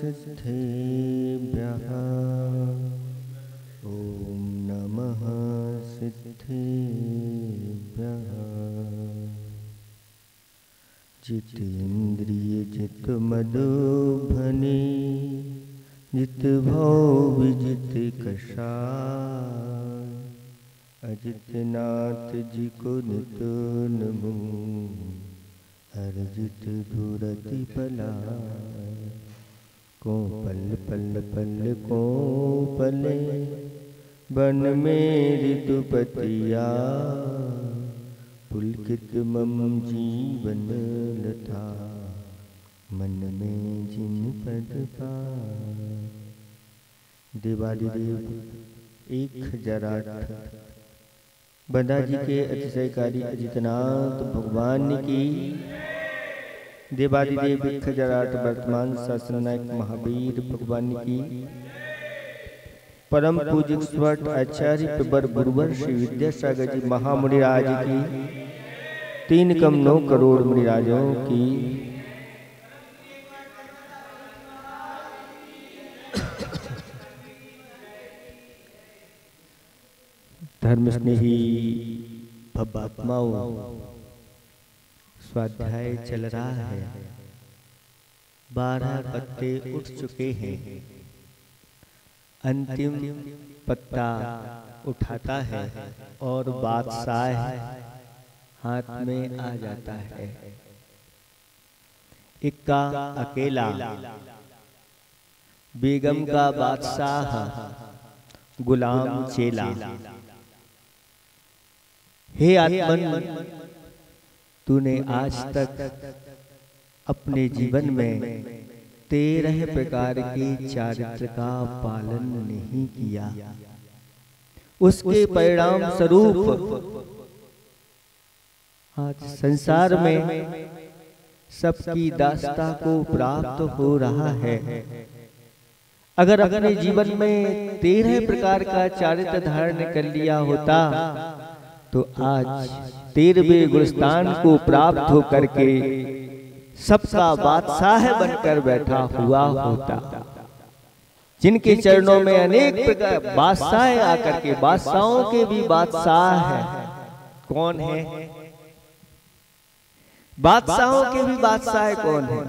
सिद्धेभ्यः ॐ नमः सिद्धेभ्यः। जितेन्द्रिय जितमदोभने जित भव विजित कषाय अजितनाथ जी को नित नमो अर्जित धुरति पलाय। को पल पल पल को पले बन में ऋतुपतिया पुलकित मम जीवन लता मन में जिन पद पाए। देवादिदेव 1008 बंदा जी के अतिशयकारी अजितनाथ भगवान की, देवादिदेव 1008 वर्तमान शासन नायक महावीर भगवान की, परम पूज्य स्वट आचार्य प्रवर गुरुवर श्री विद्यासागर जी महामुनिराज की, 3,9 करोड़ मुनिराजों की, धर्म स्नेही भवात्माओं, स्वाध्याय चल रहा है। 12 पत्ते उठ चुके हैं। अंतिम पत्ता उठाता है और बादशाह हाथ में आ जाता है। इक्का अकेला बेगम का बादशाह गुलाम चेला। हे आत्मन, तूने आज तक अपने जीवन में 13 प्रकार के चारित्र का पालन नहीं किया। उसके परिणाम स्वरूप आज संसार में सबकी दास्ता को प्राप्त हो रहा है। अगर अपने जीवन में 13 प्रकार का चारित्र धारण कर लिया होता तो आज 13वें गुणस्थान को प्राप्त होकर के सबका बादशाह बनकर बैठा हुआ होता। जिनके चरणों में अनेक प्रकार बादशाह आकर के, बादशाहों के भी बादशाह है। कौन है? बादशाहों के भी बादशाह कौन है?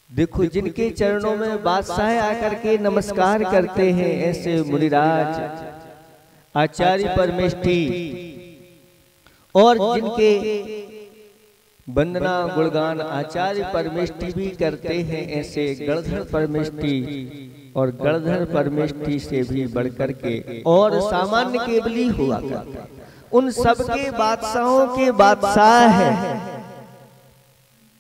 देखो, जिनके चरणों में बादशाह आकर के नमस्कार करते हैं, ऐसे मुनिराज आचार्य परमेष्ठी, और जिनके वंदना गुणगान आचार्य परमेष्ठी भी करते हैं, ऐसे गणधर परमेष्ठी और गणधर परमेष्ठी से भी बढ़कर के और सामान्य केवली हुआ करते, उन सबके बादशाहों के बादशाह है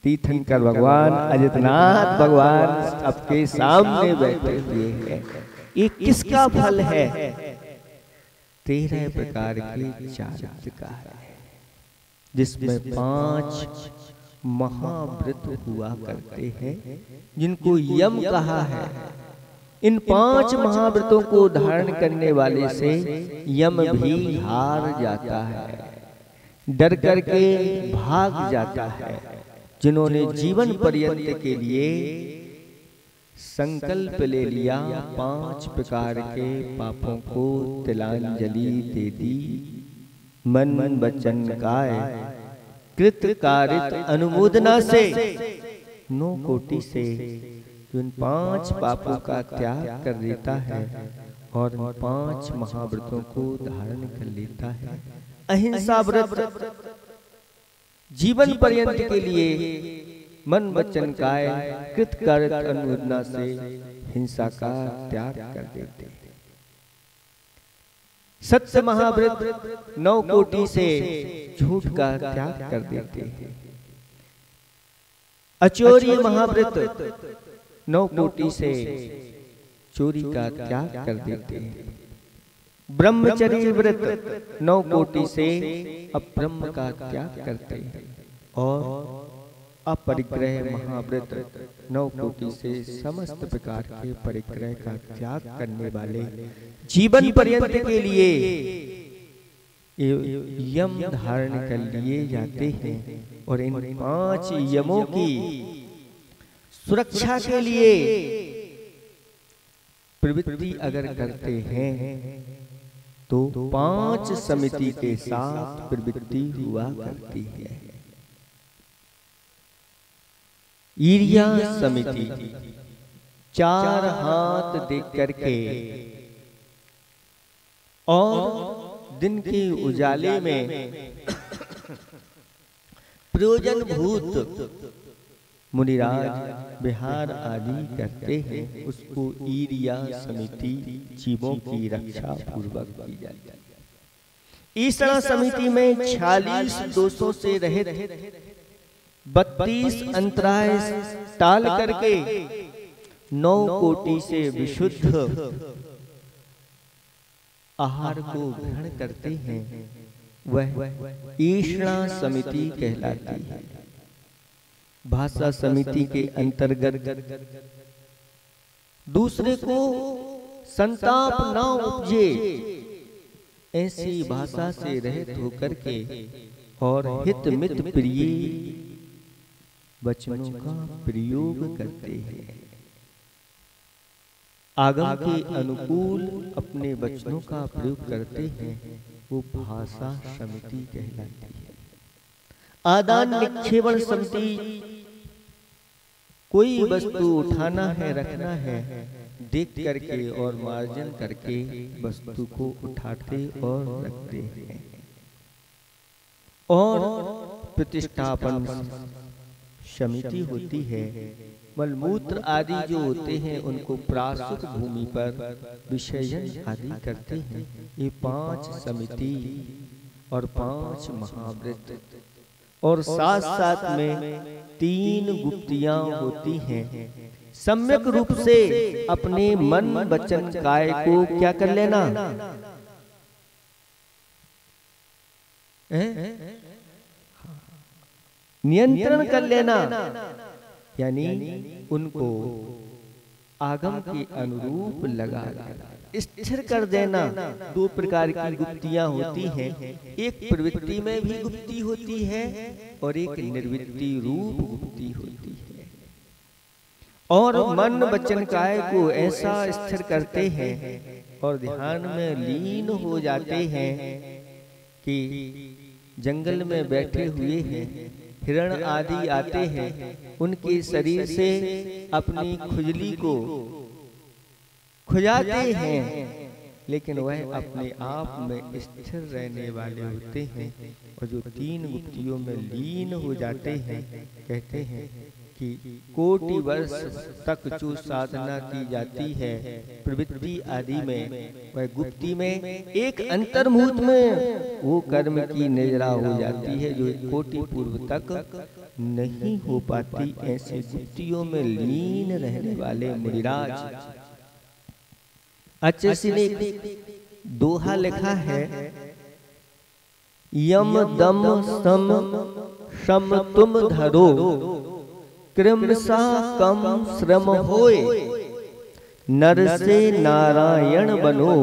तीर्थंकर भगवान अजितनाथ भगवान आपके सामने बैठे हुए हैं। ये किसका फल है? 13 प्रकार के चारित्र का है, जिसमें 5 महाव्रत हुआ करते हैं, जिनको यम कहा है। इन 5 महाव्रतों को धारण करने वाले से यम भी हार जाता है, डर करके भाग जाता है। जिन्होंने जीवन पर्यंत के लिए संकल्प ले लिया, 5 प्रकार के पापों को तिलांजलि दे दी, मन वचन काय कृत कारित अनुमोदना से 9 कोटि से इन 5 पापों का त्याग कर देता है और 5 महाव्रतों को धारण कर लेता है। अहिंसा व्रत जीवन पर्यंत के लिए मन वचन काय कृत कारित अनुमोदना से हिंसा का त्याग कर देते हैं। सत्य महाव्रत 9 कोटि से झूठ का त्याग कर देते हैं। अचोरी महाव्रत 9 कोटि से चोरी का त्याग कर देते हैं। ब्रह्मचर्य व्रत 9 कोटि से अब्रह्म का त्याग करते हैं। और अपरिग्रह महाव्रत 9 कोटि से समस्त प्रकार के परिग्रह का त्याग करने वाले जीवन पर्यंत के लिए यम धारण कर लिए जाते हैं। और इन 5 यमों की सुरक्षा के लिए प्रवृत्ति अगर करते हैं तो 5 समिति के साथ प्रवृत्ति हुआ करती है। ईर्ष्या समिति 4 हाथ देख करके और दिन के उजाले में प्रयोजन भूत मुनिराज विहार आदि करते हैं, उसको ईर्ष्या समिति जीवों की रक्षा पूर्वक की जाती है। ईर्ष्या समिति में 46 दोषों से रहित 32 अंतराय टाल करके 9 कोटि से विशुद्ध आहार को ग्रहण करते हैं, वह ईर्ष्या समिति कहलाती है। भाषा समिति के अंतर्गत दूसरे को संताप न उपजे ऐसी भाषा से रहित होकर के और हित मित प्रिय वचनों का प्रयोग करते हैं। आगम के अनुकूल अपने वचनों का प्रयोग करते हैं, वो भाषा समिति कहलाती है। आदान निक्षेपण समिति कोई वस्तु उठाना है, रखना है, देख करके और मार्जन करके वस्तु को उठाते और रखते हैं। और प्रतिष्ठापन समिति होती है। मलमूत्र आदि जो होते हैं उनको प्रासूत भूमि पर विसर्जन आदि करते हैं। ये 5 समिति और 5 महाव्रत और साथ साथ में 3 गुप्तियां होती हैं। सम्यक रूप से अपने मन वचन काय को क्या कर लेना, नियंत्रण कर लेना, यानी उनको आगम के अनुरूप लगा स्थिर कर देना। 2 प्रकार की गुप्तियां होती हैं, एक प्रवृत्ति में भी गुप्ती होती है और एक निर्वृत्ति रूप गुप्ती होती है। और मन वचन काय को ऐसा स्थिर करते हैं और ध्यान में लीन हो जाते हैं कि जंगल में बैठे हुए हैं, हिरण आदि आते हैं, उनके शरीर से अपनी खुजली को खुजाते हैं, लेकिन वह अपने आप में स्थिर रहने वाले होते हैं। और जो 3 गुप्तियों में लीन हो जाते हैं, कहते हैं कि कोटि वर्ष तक जो साधना की जाती है प्रवृत्ति आदि में, वह गुप्ति में एक अंतर्मुहूर्त में वो कर्म की निद्रा हो जाती है जो कोटि पूर्व तक नहीं हो पाती। ऐसे गुप्तियों में लीन रहने वाले मुनिराज। अच्छे ने दोहा लिखा है, यम दम सम शम तुम धरो, कृमसा कम श्रम होए, नर से नारायण बनो,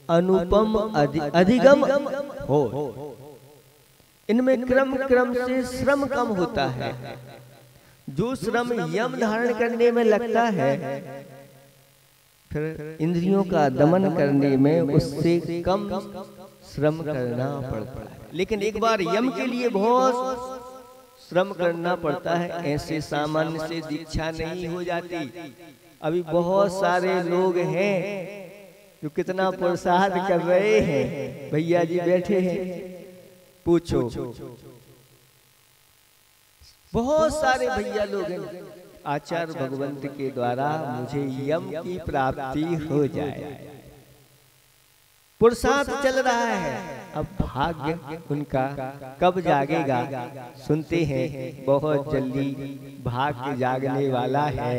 अनुपम अधिगम हो। इनमें क्रम से श्रम कम होता है। जो श्रम यम धारण करने में लगता है, फिर इंद्रियों का दमन करने में उससे कम श्रम करना पड़ता है। लेकिन एक बार यम के लिए बहुत श्रम करना पड़ता है। ऐसे सामान्य से दीक्षा नहीं हो जाती। अभी बहुत सारे लोग हैं जो कितना पुरुषार्थ कर रहे हैं। भैया जी बैठे हैं, पूछो, बहुत सारे भैया लोग हैं। आचार्य भगवंत के द्वारा मुझे यम की प्राप्ति हो जाए, पुरुषार्थ चल रहा है। अब भाग्य उनका कब जागेगा? सुनते हैं बहुत जल्दी भाग्य जागने वाला है।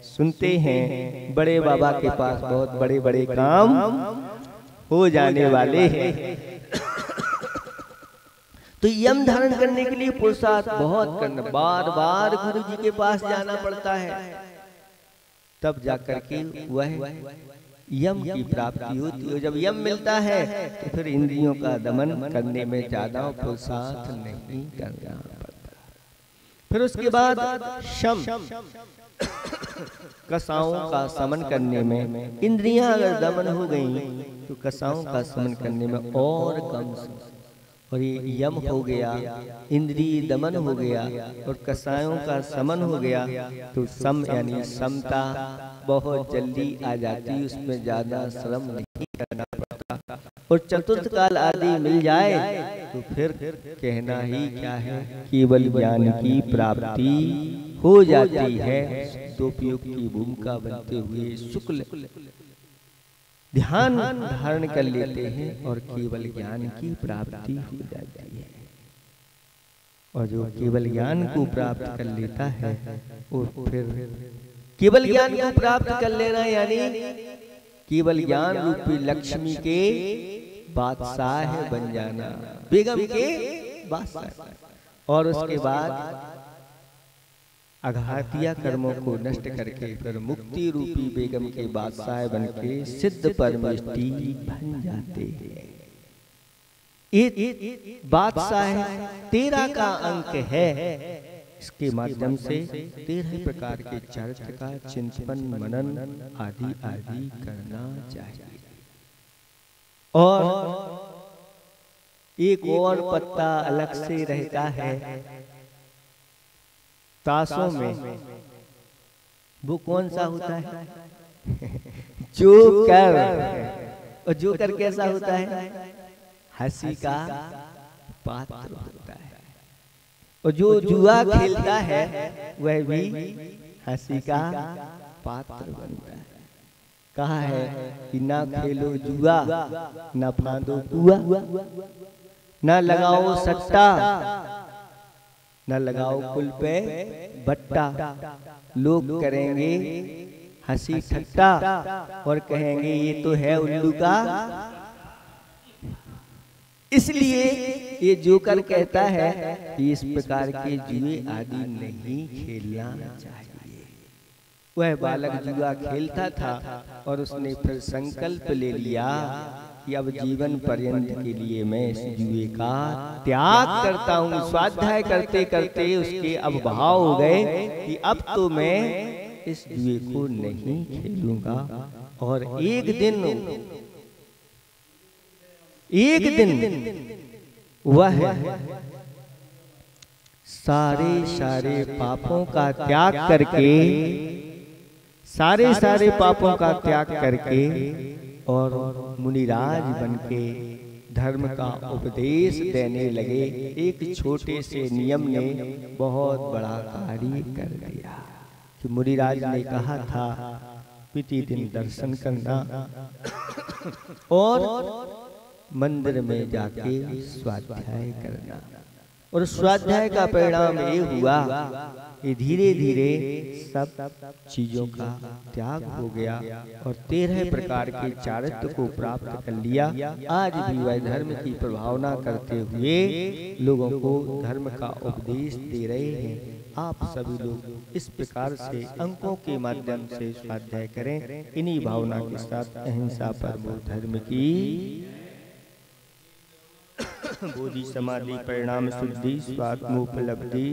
सुनते हैं बड़े बाबा के पास बहुत बड़े बड़े काम हो जाने वाले हैं। तो यम धारण करने के लिए पुरुषार्थ बहुत करना, बार बार गुरु जी के पास जाना पड़ता है, तब जाकर के वह यम की प्राप्ति होती है। जब यम मिलता है तो फिर इंद्रियों का दमन करने में ज्यादा पुरुषार्थ नहीं करना पड़ता। फिर उसके बाद शम, कसाओं का समन करने में, इंद्रियां अगर दमन हो गई तो कसाओं का समन करने में और कम, और ये यम हो गया, इंद्रिय दमन हो गया और कसायों का समन हो गया, तो सम यानी समता बहुत जल्दी आ जाती, उसमें ज्यादा श्रम नहीं करना पड़ता। और चतुर्थ काल आदि मिल जाए तो फिर कहना ही क्या है, केवल ज्ञान की प्राप्ति हो जाती है। दोपयोग की भूमिका बनते हुए शुक्ल ध्यान धारण कर लेते हैं और केवल ज्ञान की प्राप्ति हो जाती है। और जो केवल ज्ञान को प्राप्त कर लेता है वो फिर केवल ज्ञान को प्राप्त कर लेना यानी केवल ज्ञान रूपी लक्ष्मी के बादशाह बन जाना, बेगम के बादशाह। और उसके बाद अघातिया कर्मों को नष्ट करके फिर मुक्ति रूपी बेगम के बादशाह बनके सिद्ध परमेष्टि बन जाते हैं। ये बादशाह 13 का अंक है। इसके माध्यम से 13 प्रकार के चरित्र का चिंतन मनन आदि आदि करना चाहिए। और एक और पत्ता अलग से रहता है ताशों में, वो कौन सा होता है? जोकर। और जोकर कैसा होता है? हंसी का पात्र होता है। और जो जुआ खेलता है वह भी हंसी का पात्र बनता है। कहा है कि ना खेलो जुआ, ना फांदो कुआ, ना लगाओ सट्टा, न लगाओ कुल पे बट्टा। लोग करेंगे हंसी ठट्टा और कहेंगे ये तो है उल्लू का। इसलिए ये जोकर कहता है कि इस प्रकार के जुए आदि नहीं खेलना चाहिए। वह बालक जुआ खेलता था और उसने फिर संकल्प ले लिया कि अब जीवन पर्यंत के लिए मैं इस जुए का त्याग करता हूँ। स्वाध्याय करते करते उसके अब भाव हो गए कि अब तो मैं इस जुए को नहीं खेलूंगा। और एक दिन वह सारे पापों का त्याग करके, सारे पापों का त्याग करके और मुनिराज बनके धर्म का उपदेश देने लगे। एक छोटे से नियम ने बहुत बड़ा कार्य कर दिया कि मुनिराज ने कहा था प्रतिदिन दर्शन करना और मंदिर में जाके स्वाध्याय करना। और स्वाध्याय का परिणाम ये हुआ कि धीरे धीरे सब चीजों का त्याग हो गया और 13 प्रकार के चारित्र को प्राप्त कर लिया। आज भी वह धर्म की प्रभावना करते हुए लोगों को धर्म का उपदेश दे रहे हैं। आप सभी लोग इस प्रकार से अंकों के माध्यम से स्वाध्याय करें। इन्हीं भावना के साथ अहिंसा परमो धर्म की बोधि समाधि परिणाम शुद्धि स्वात्मोपलब्धि